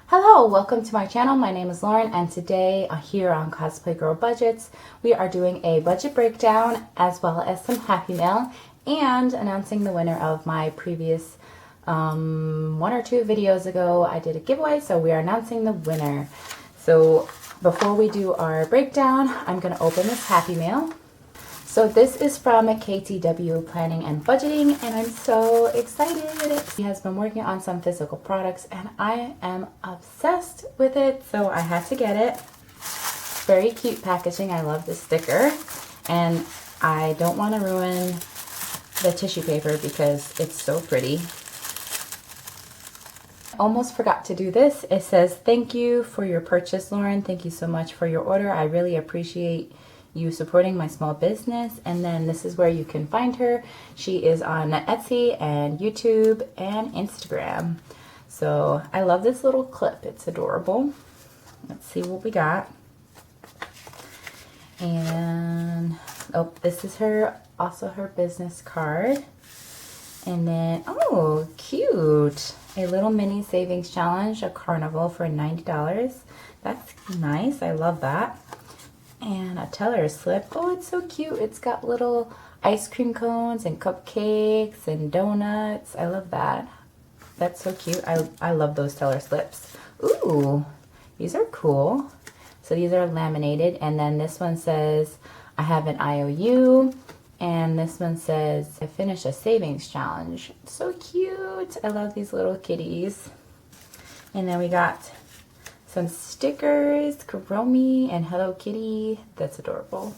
Hello, welcome to my channel. My name is Lauren, and today here on Cosplay Girl Budgets, we are doing a budget breakdown as well as some happy mail and announcing the winner of my previous one or two videos ago. I did a giveaway, so we are announcing the winner. So before we do our breakdown, I'm going to open this happy mail. So this is from KTW Planning and Budgeting, and I'm so excited. He has been working on some physical products, and I am obsessed with it, so I had to get it. Very cute packaging. I love this sticker, and I don't want to ruin the tissue paper because it's so pretty. Almost forgot to do this. It says, "Thank you for your purchase, Lauren. Thank you so much for your order. I really appreciate you supporting my small business." And then this is where you can find her. She is on Etsy and YouTube and Instagram. So I love this little clip. It's adorable. Let's see what we got. And oh, this is her, also her business card. And then, oh, cute. A little mini savings challenge, a carnival for $90. That's nice. I love that. And a teller slip. Oh, it's so cute. It's got little ice cream cones and cupcakes and donuts. I love that. That's so cute. I love those teller slips. Ooh, these are cool. So these are laminated. And then this one says, "I have an IOU." And this one says, "I finished a savings challenge." So cute. I love these little kitties. And then we got some stickers, Kuromi and Hello Kitty. That's adorable.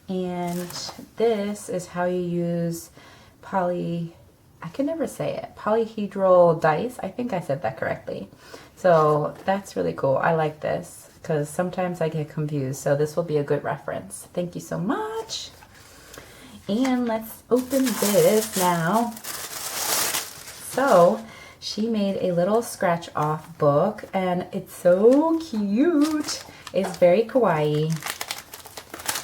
And this is how you use I can never say it, polyhedral dice. I think I said that correctly. So that's really cool. I like this because sometimes I get confused. So this will be a good reference. Thank you so much. And let's open this now. So she made a little scratch off book, and it's so cute. It's very kawaii,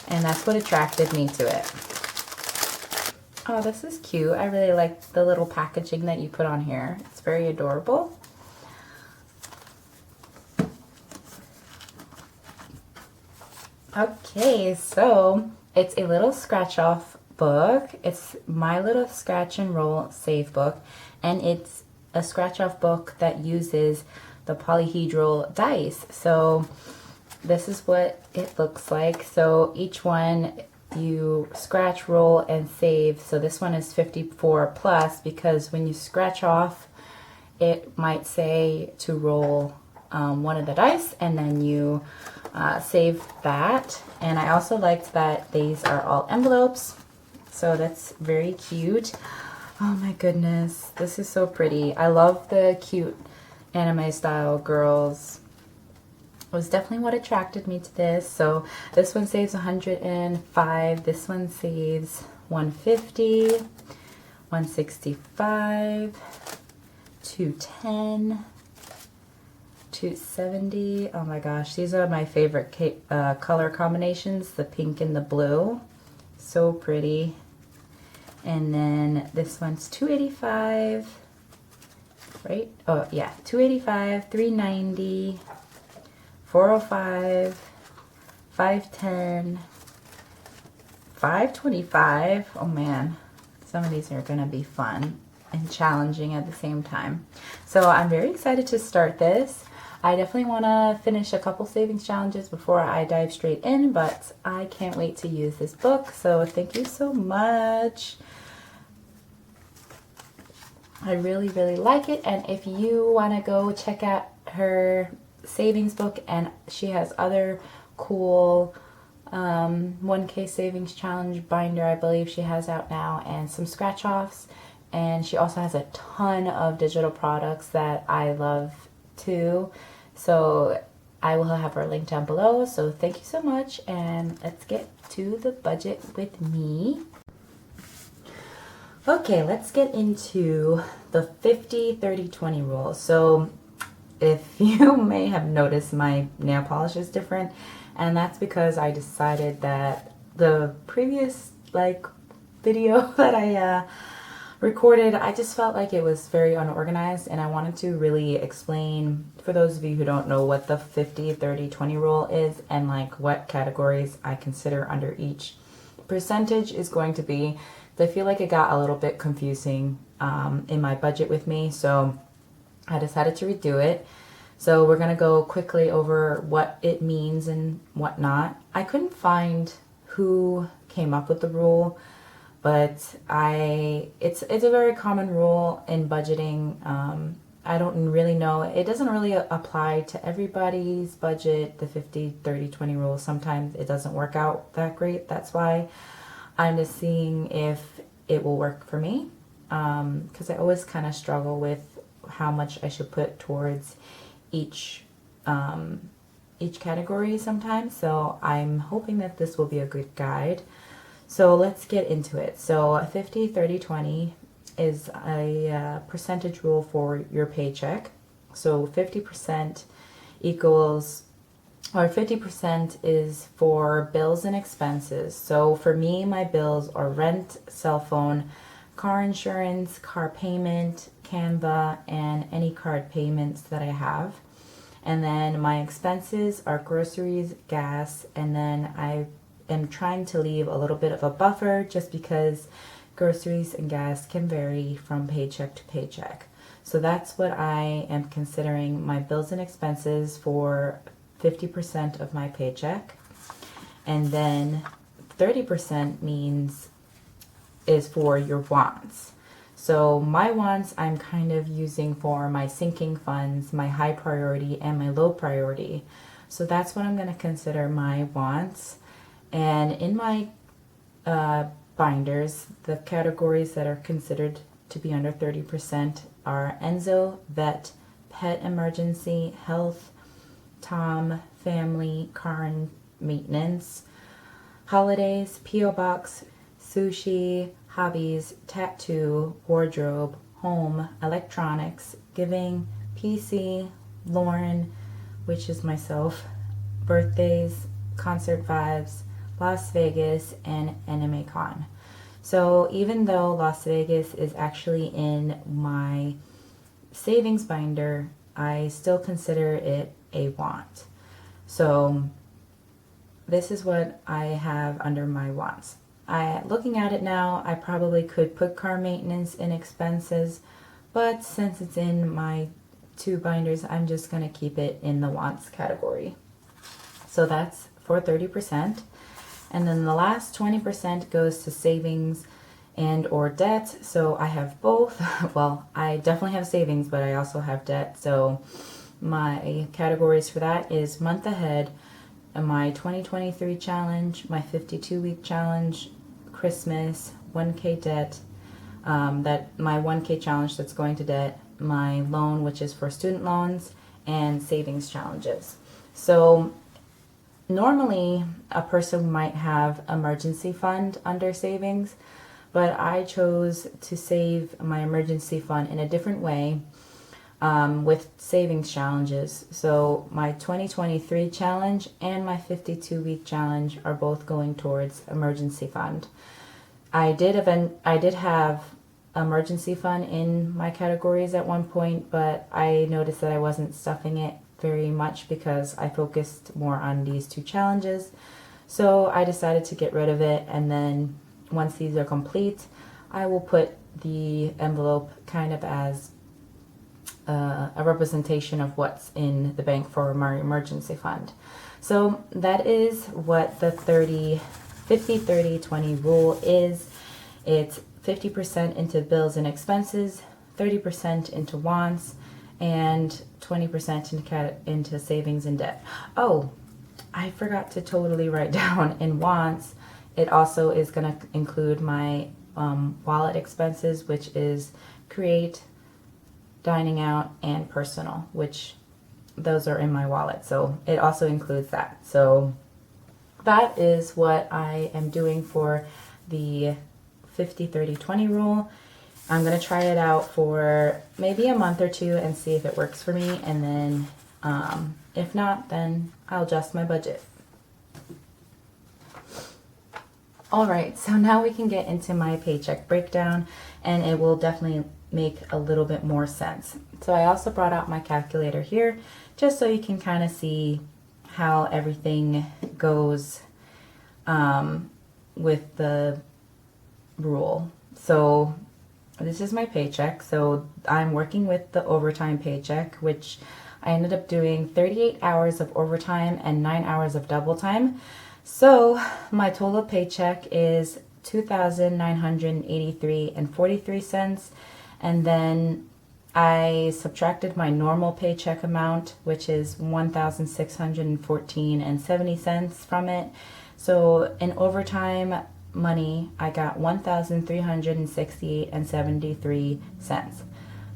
and that's what attracted me to it. Oh, this is cute. I really like the little packaging that you put on here. It's very adorable. Okay, so it's a little scratch off book. It's my little scratch and roll save book, and it's a scratch off book that uses the polyhedral dice. So this is what it looks like. So each one you scratch, roll, and save. So this one is 54 plus because when you scratch off, it might say to roll one of the dice, and then you save that. And I also liked that these are all envelopes, so that's very cute. Oh my goodness, this is so pretty. I love the cute anime style girls. It was definitely what attracted me to this. So this one saves 105, this one saves 150, 165, 210, 270. Oh my gosh, these are my favorite color combinations, the pink and the blue. So pretty. And then this one's 285, right? Oh yeah, 285, 390, 405, 510, 525. Oh man, some of these are gonna be fun and challenging at the same time. So I'm very excited to start this. I definitely want to finish a couple savings challenges before I dive straight in, but I can't wait to use this book. So thank you so much. I really, really like it. And if you want to go check out her savings book, and she has other cool 1K savings challenge binder, I believe she has out now, and some scratch offs. And she also has a ton of digital products that I love too. So I will have her link down below. So thank you so much, and let's get to the budget with me. Okay, let's get into the 50, 30, 20 rule. So if you may have noticed, my nail polish is different, and that's because I decided that the previous video that I recorded. I just felt like it was very unorganized, and I wanted to really explain, for those of you who don't know, what the 50, 30, 20 rule is and like what categories I consider under each percentage is going to be. I feel like it got a little bit confusing in my budget with me, so I decided to redo it. So we're going to go quickly over what it means and whatnot. I couldn't find who came up with the rule, but it's a very common rule in budgeting. I don't really know. It doesn't really apply to everybody's budget, the 50, 30, 20 rule. Sometimes it doesn't work out that great. That's why I'm just seeing if it will work for me, because I always kind of struggle with how much I should put towards each category sometimes. So I'm hoping that this will be a good guide. So let's get into it. So 50, 30, 20 is a percentage rule for your paycheck. So 50% equals, or 50% is for bills and expenses. So for me, my bills are rent, cell phone, car insurance, car payment, Canva, and any card payments that I have. And then my expenses are groceries, gas, and then I am trying to leave a little bit of a buffer just because groceries and gas can vary from paycheck to paycheck. So that's what I am considering my bills and expenses for 50% of my paycheck. And then 30% is for your wants. So my wants I'm kind of using for my sinking funds, my high priority, and my low priority. So that's what I'm going to consider my wants. And in my binders, the categories that are considered to be under 30% are Enzo, vet, pet emergency, health, Tom, family, car and maintenance, holidays, P.O. box, sushi, hobbies, tattoo, wardrobe, home, electronics, giving, PC, Lauren, which is myself, birthdays, concert vibes, Las Vegas, and Anime Con. So even though Las Vegas is actually in my savings binder, I still consider it a want. So this is what I have under my wants. Looking at it now, I probably could put car maintenance in expenses, but since it's in my two binders, I'm just going to keep it in the wants category. So that's for 30%. And then the last 20% goes to savings and or debt. So I have both. Well, I definitely have savings, but I also have debt. So my categories for that is month ahead, my 2023 challenge, my 52-week challenge, Christmas, 1K debt, that my 1K challenge that's going to debt, my loan, which is for student loans, and savings challenges. So normally a person might have emergency fund under savings, but I chose to save my emergency fund in a different way, with savings challenges. So my 2023 challenge and my 52-week challenge are both going towards emergency fund. I did have emergency fund in my categories at one point, but I noticed that I wasn't stuffing it very much because I focused more on these two challenges. So I decided to get rid of it, and then once these are complete, I will put the envelope kind of as a representation of what's in the bank for my emergency fund. So that is what the 50, 30, 20 rule is. It's 50% into bills and expenses, 30% into wants, and 20% into savings and debt. Oh, I forgot to totally write down in wants, it also is going to include my wallet expenses, which is create, dining out, and personal, which those are in my wallet. So it also includes that. So that is what I am doing for the 50, 30, 20 rule. I'm going to try it out for maybe a month or two and see if it works for me. And then if not, then I'll adjust my budget. All right, so now we can get into my paycheck breakdown, and it will definitely make a little bit more sense. So I also brought out my calculator here just so you can kind of see how everything goes with the rule. So this is my paycheck. So I'm working with the overtime paycheck, which I ended up doing 38 hours of overtime and 9 hours of double time. So my total paycheck is $2,983.43, and then I subtracted my normal paycheck amount, which is $1,614.70 from it. So in overtime money, I got $1,368.73.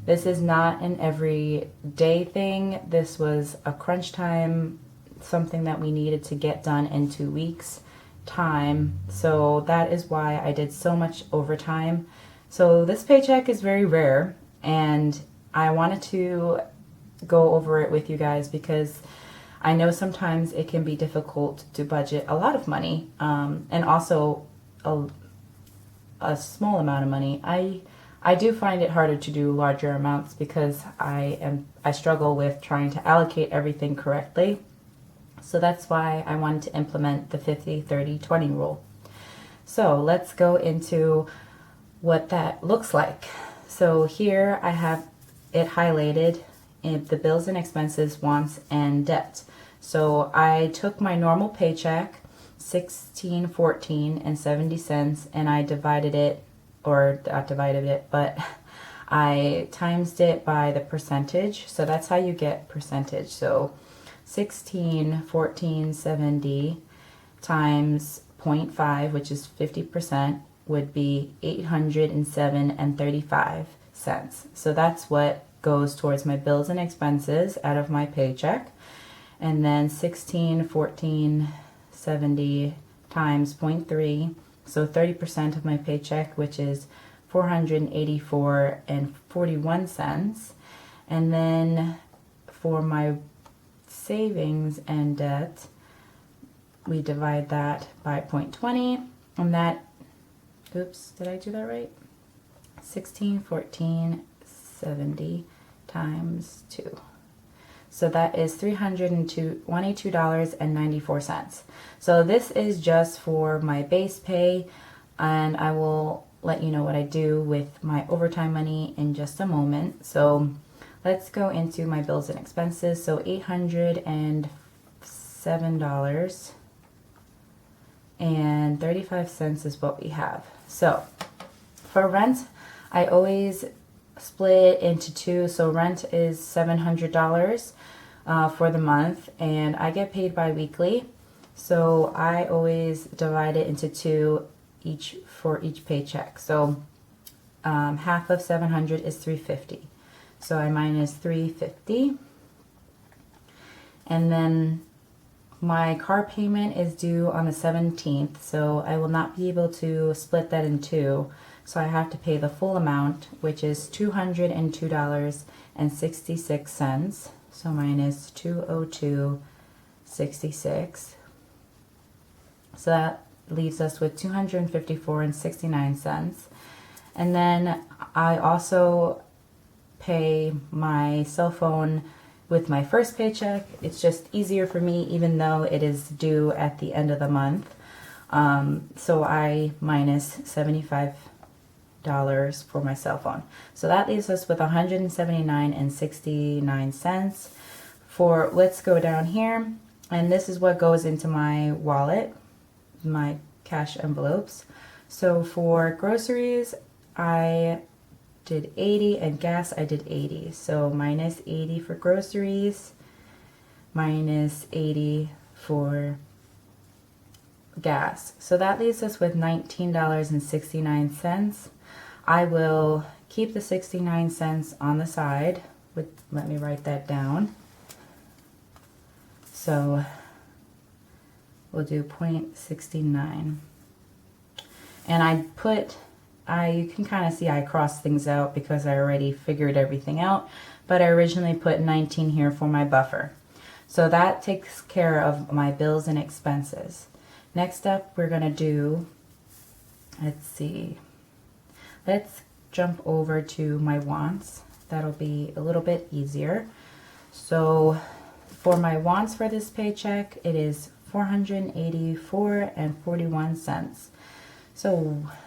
This is not an everyday thing. This was a crunch time, something that we needed to get done in 2 weeks time. So that is why I did so much overtime. So this paycheck is very rare, and I wanted to go over it with you guys because I know sometimes it can be difficult to budget a lot of money, and also a small amount of money. I do find it harder to do larger amounts because I struggle with trying to allocate everything correctly. So that's why I wanted to implement the 50-30-20 rule. So let's go into what that looks like. So here I have it highlighted in the bills and expenses, wants, and debt. So I took my normal paycheck, $16.14.70, and I divided it, or not divided it, but I times it by the percentage. So that's how you get percentage. So 16.14.70 times 0.5, which is 50%, would be 807.35 cents. So that's what goes towards my bills and expenses out of my paycheck. And then 16.14.70 times 0.3, so 30% of my paycheck, which is 484.41 cents. And then for my savings and debt, we divide that by 0.20, and that, oops, did I do that right? 16.14.70 times 2. So that is $322.94. So this is just for my base pay, and I will let you know what I do with my overtime money in just a moment. So let's go into my bills and expenses. So $807.35 is what we have. So for rent, I always split it into two. So rent is $700 for the month, and I get paid bi-weekly. So I always divide it into two for each paycheck. So half of 700 is 350. So I minus 350. And then my car payment is due on the 17th, so I will not be able to split that in two. So I have to pay the full amount, which is $202.66. So minus 202.66. So that leaves us with $254.69. And then I also pay my cell phone with my first paycheck. It's just easier for me, even though it is due at the end of the month. So I minus $75 for my cell phone. So that leaves us with $179.69. For, let's go down here, and this is what goes into my wallet, my cash envelopes. So for groceries, I did 80, and gas I did 80. So minus 80 for groceries, minus 80 for gas. So that leaves us with $19.69. I will keep the 69 cents on the side. Let me write that down. So we'll do 0.69. And you can kind of see I crossed things out because I already figured everything out, but I originally put 19 here for my buffer. So that takes care of my bills and expenses. Next up, we're going to do let's see. Let's jump over to my wants. That'll be a little bit easier. So for my wants for this paycheck, it is $484.41.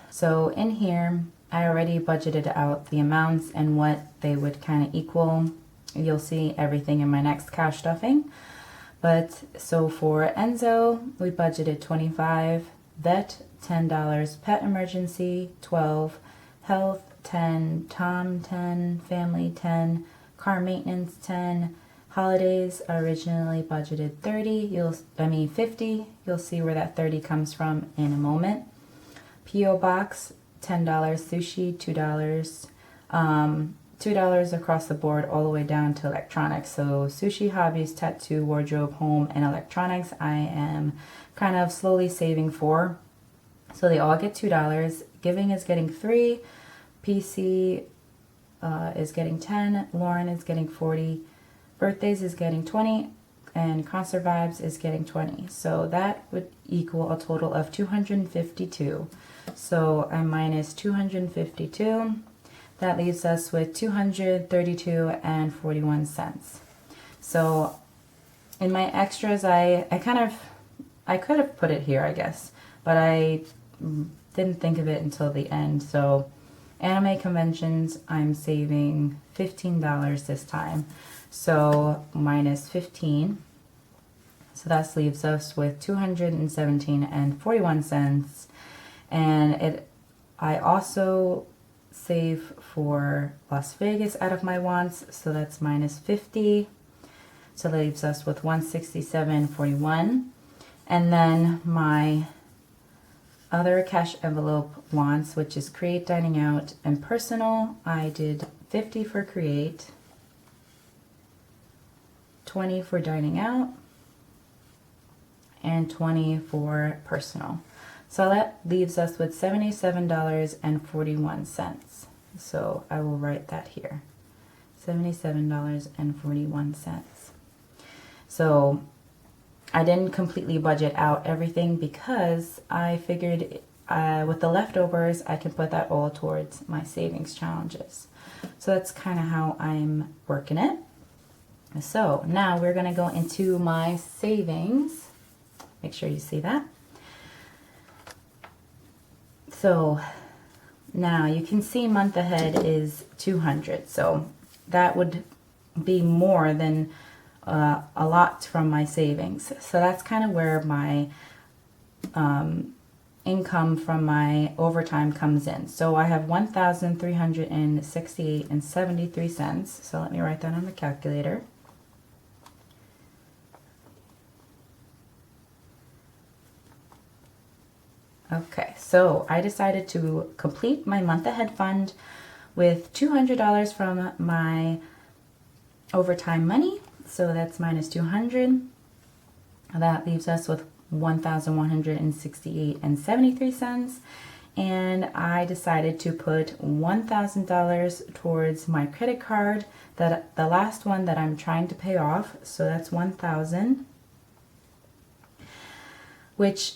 So in here, I already budgeted out the amounts and what they would kind of equal. You'll see everything in my next cash stuffing. But so for Enzo, we budgeted $25, vet $10, pet emergency $12, health $10, Tom $10, family $10, car maintenance $10, holidays originally budgeted $50. You'll see where that 30 comes from in a moment. PO box $10, sushi $2, $2 across the board all the way down to electronics. So sushi, hobbies, tattoo, wardrobe, home, and electronics I am kind of slowly saving for. So they all get $2. Giving is getting 3. PC is getting 10. Lauren is getting 40. Birthdays is getting 20. And concert vibes is getting 20. So that would equal a total of 252. So I minus 252. That leaves us with $232.41. So in my extras, I could have put it here, I guess, but I didn't think of it until the end. So anime conventions, I'm saving $15 this time. So minus 15. So that leaves us with $217.41. And I also save for Las Vegas out of my wants, so that's minus 50. So that leaves us with $167.41. And then my other cash envelope wants, which is create, dining out, and personal, I did 50 for create, 20 for dining out, and 20 for personal. So that leaves us with $77.41. So I will write that here. $77.41. So I didn't completely budget out everything because I figured with the leftovers, I can put that all towards my savings challenges. So that's kind of how I'm working it. So now we're going to go into my savings. Make sure you see that. So now you can see month ahead is 200. So that would be more than a lot from my savings. So that's kind of where my income from my overtime comes in. So I have $1,368.73. So let me write that on the calculator. Okay, so I decided to complete my month ahead fund with $200 from my overtime money. So that's minus 200. That leaves us with $1,168.73. And I decided to put $1,000 towards my credit card, that the last one that I'm trying to pay off. So that's $1,000, which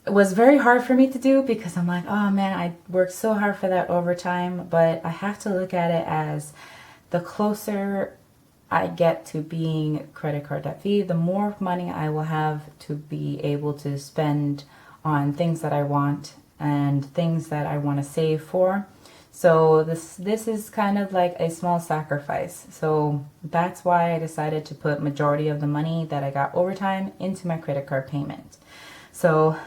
was very hard for me to do because I'm like, oh man, I worked so hard for that overtime, but I have to look at it as the closer I get to being credit card debt free, the more money I will have to be able to spend on things that I want and things that I want to save for. So this is kind of like a small sacrifice. So that's why I decided to put majority of the money that I got overtime into my credit card payment. So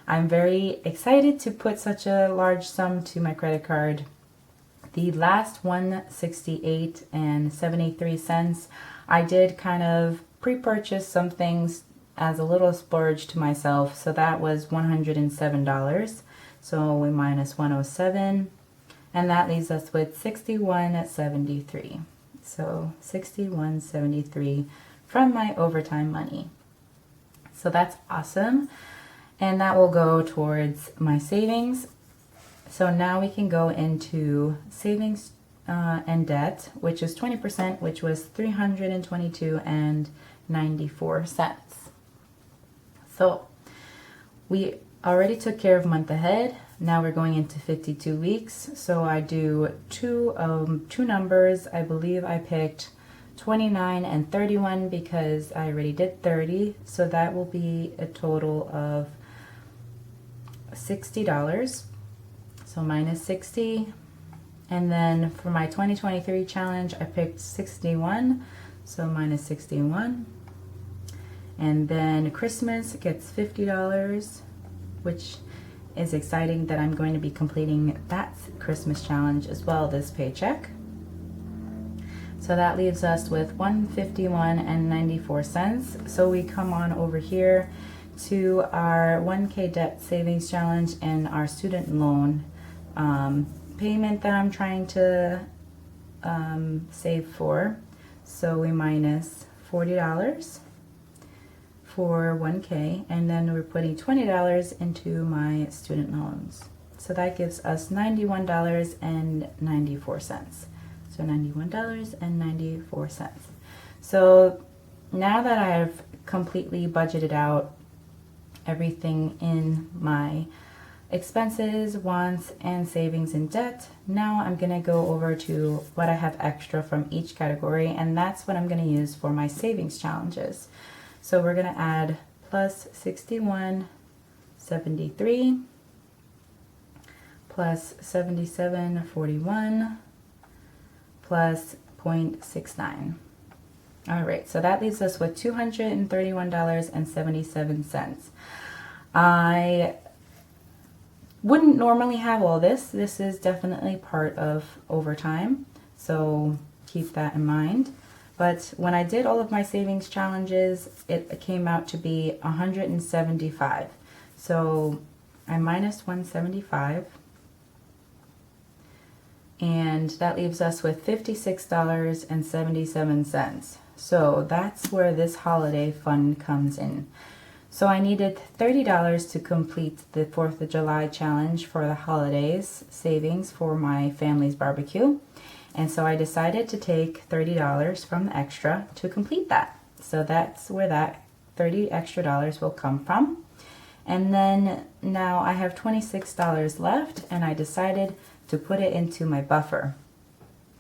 I'm very excited to put such a large sum to my credit card. The last $168.73, I did kind of pre-purchase some things as a little splurge to myself. So that was $107. So we minus 107, and that leaves us with $61.73. So $61.73 from my overtime money. So that's awesome. And that will go towards my savings. So now we can go into savings and debt, which is 20%, which was $322.94. So already took care of month ahead. Now we're going into 52 weeks. So I do two numbers. I believe I picked 29 and 31 because I already did 30. So that will be a total of $60. So minus 60. And then for my 2023 challenge, I picked 61. So minus 61. And then Christmas gets $50, which is exciting that I'm going to be completing that Christmas challenge as well this paycheck. So that leaves us with $151.94. So we come on over here to our 1K debt savings challenge and our student loan payment that I'm trying to save for. So we minus $40 for 1K, and then we're putting $20 into my student loans. So that gives us $91.94. So $91.94. So now that I've completely budgeted out everything in my expenses, wants, and savings and debt, now I'm going to go over to what I have extra from each category, and that's what I'm going to use for my savings challenges. So we're going to add plus 61.73 plus 77.41 plus 0.69. All right, so that leaves us with $231.77. I wouldn't normally have all this. This is definitely part of overtime, so keep that in mind. But when I did all of my savings challenges, it came out to be 175. So I minus 175. And that leaves us with $56.77. So that's where this holiday fund comes in. So I needed $30 to complete the 4th of July challenge for the holidays savings for my family's barbecue. And so I decided to take $30 from the extra to complete that. So that's where that $30 extra will come from. And then now I have $26 left, and I decided to put it into my buffer.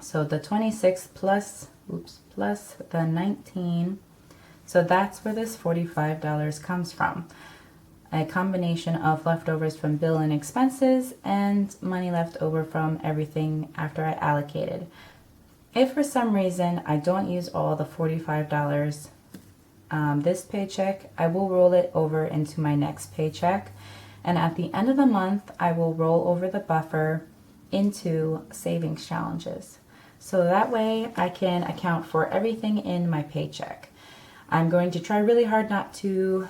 So the 26 plus the 19. So that's where this $45 comes from. A combination of leftovers from bill and expenses and money left over from everything after I allocated. If for some reason I don't use all the $45 this paycheck, I will roll it over into my next paycheck. And at the end of the month, I will roll over the buffer into savings challenges. So that way I can account for everything in my paycheck. I'm going to try really hard not to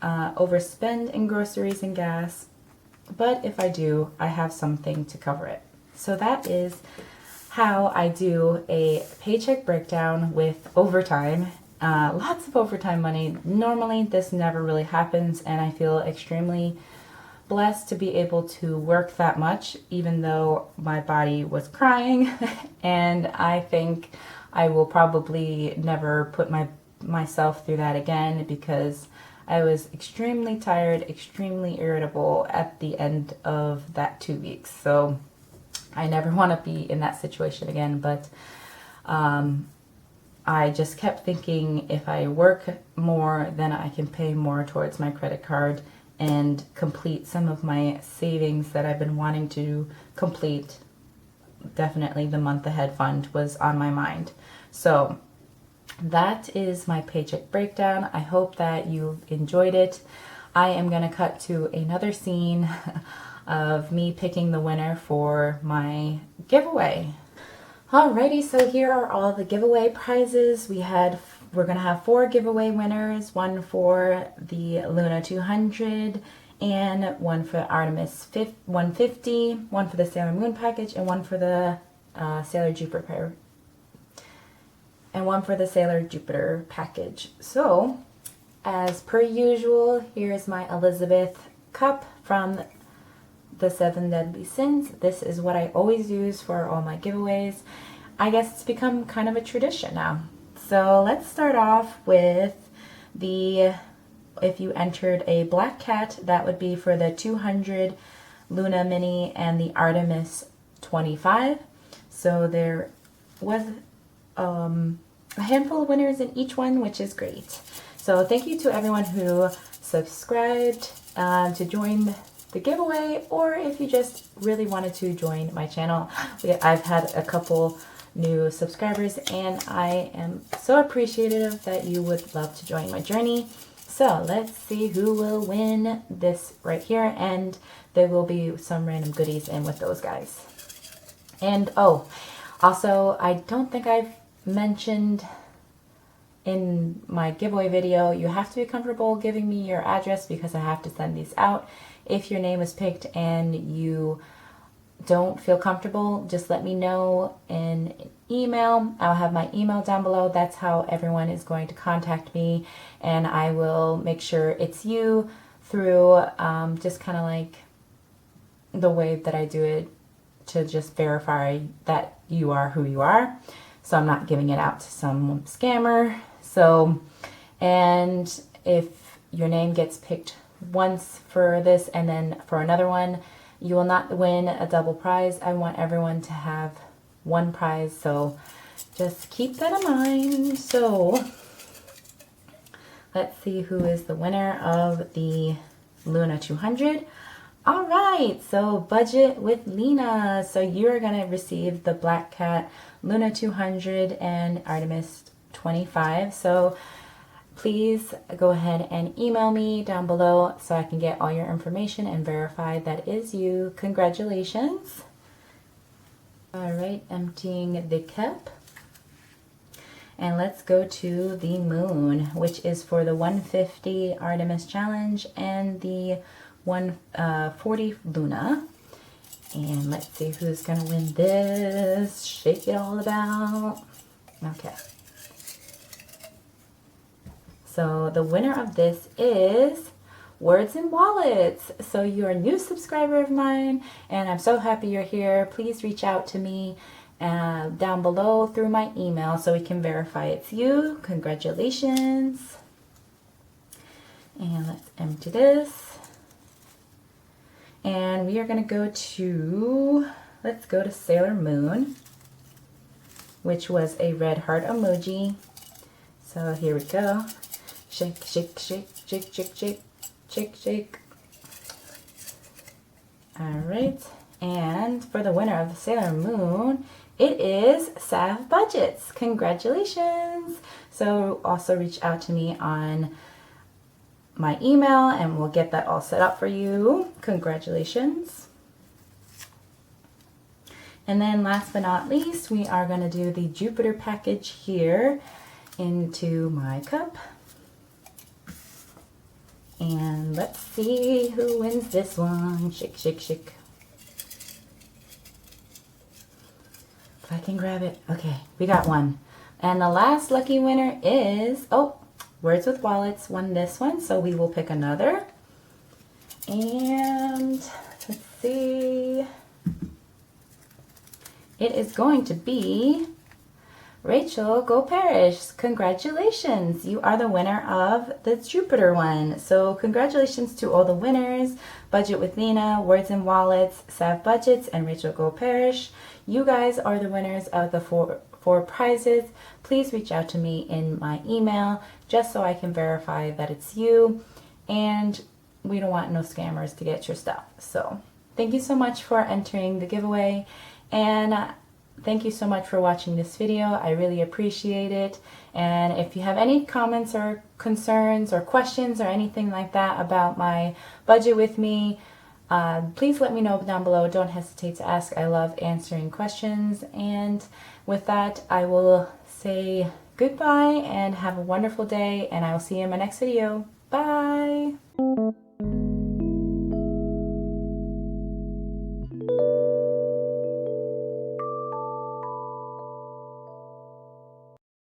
overspend in groceries and gas, but if I do, I have something to cover it. So that is how I do a paycheck breakdown with overtime. Lots of overtime money. Normally this never really happens, and I feel extremely blessed to be able to work that much, even though my body was crying. And I think I will probably never put myself through that again, because I was extremely tired, extremely irritable at the end of that 2 weeks. So I never want to be in that situation again. But I just kept thinking, if I work more, then I can pay more towards my credit card and complete some of my savings that I've been wanting to complete. Definitely the month ahead fund was on my mind. So that is my paycheck breakdown. I hope that you enjoyed it. I am going to cut to another scene of me picking the winner for my giveaway. Alrighty, so here are all the giveaway prizes. We're going to have 4 giveaway winners, one for the Luna 200, and one for Artemis 150, one for the Sailor Moon package, and one for the Sailor Jupiter package. So, as per usual, here's my Elizabeth cup from the 7 Deadly Sins. This is what I always use for all my giveaways. I guess it's become kind of a tradition now. So let's start off with the if you entered a black cat, that would be for the 200 Luna Mini and the Artemis 25. So there was a handful of winners in each one, which is great. So thank you to everyone who subscribed to join the giveaway, or if you just really wanted to join my channel. I've had a couple new subscribers, and I am so appreciative that you would love to join my journey. So let's see who will win this right here, and there will be some random goodies in with those guys. And oh, also, I don't think I've mentioned in my giveaway video, you have to be comfortable giving me your address because I have to send these out. If your name is picked and you don't feel comfortable, just let me know in an email. I'll have my email down below. That's how everyone is going to contact me, and I will make sure it's you through just kind of like the way that I do it, to just verify that you are who you are. So I'm not giving it out to some scammer. So, and if your name gets picked once for this and then for another one, you will not win a double prize. I want everyone to have one prize, so just keep that in mind. So let's see who is the winner of the Luna 200. All right, so Budget with Lena. So you're gonna receive the Black Cat Luna 200 and Artemis 25. So please go ahead and email me down below so I can get all your information and verify that is you. Congratulations. All right, emptying the cup. And let's go to the moon, which is for the 150 Artemis challenge and the 140 Luna. And let's see who's gonna win this. Shake it all about. Okay. So the winner of this is Words and Wallets. So you're a new subscriber of mine, and I'm so happy you're here. Please reach out to me down below through my email so we can verify it's you. Congratulations. And let's empty this. And we are going to go to, let's go to Sailor Moon, which was a red heart emoji. So here we go. Shake, shake, shake, shake, shake, shake, shake, shake. All right. And for the winner of the Sailor Moon, it is Sav Budgets. Congratulations. So also reach out to me on my email and we'll get that all set up for you. Congratulations. And then last but not least, we are going to do the Jupiter package here into my cup. And let's see who wins this one. Shake, shake, shake. If I can grab it. Okay, we got one. And the last lucky winner is, oh, Words with Wallets won this one, so we will pick another. And let's see. It is going to be Rachel Go Parish. Congratulations. You are the winner of the Jupiter one. So congratulations to all the winners. Budget with Lena, Words and Wallets, Sav Budgets, and Rachel Go Parish. You guys are the winners of the four prizes. Please reach out to me in my email just so I can verify that it's you, and we don't want no scammers to get your stuff. So thank you so much for entering the giveaway, and thank you so much for watching this video. I really appreciate it. And if you have any comments or concerns or questions or anything like that about my budget with me, please let me know down below. Don't hesitate to ask. I love answering questions. And with that, I will say goodbye and have a wonderful day, and I will see you in my next video. Bye!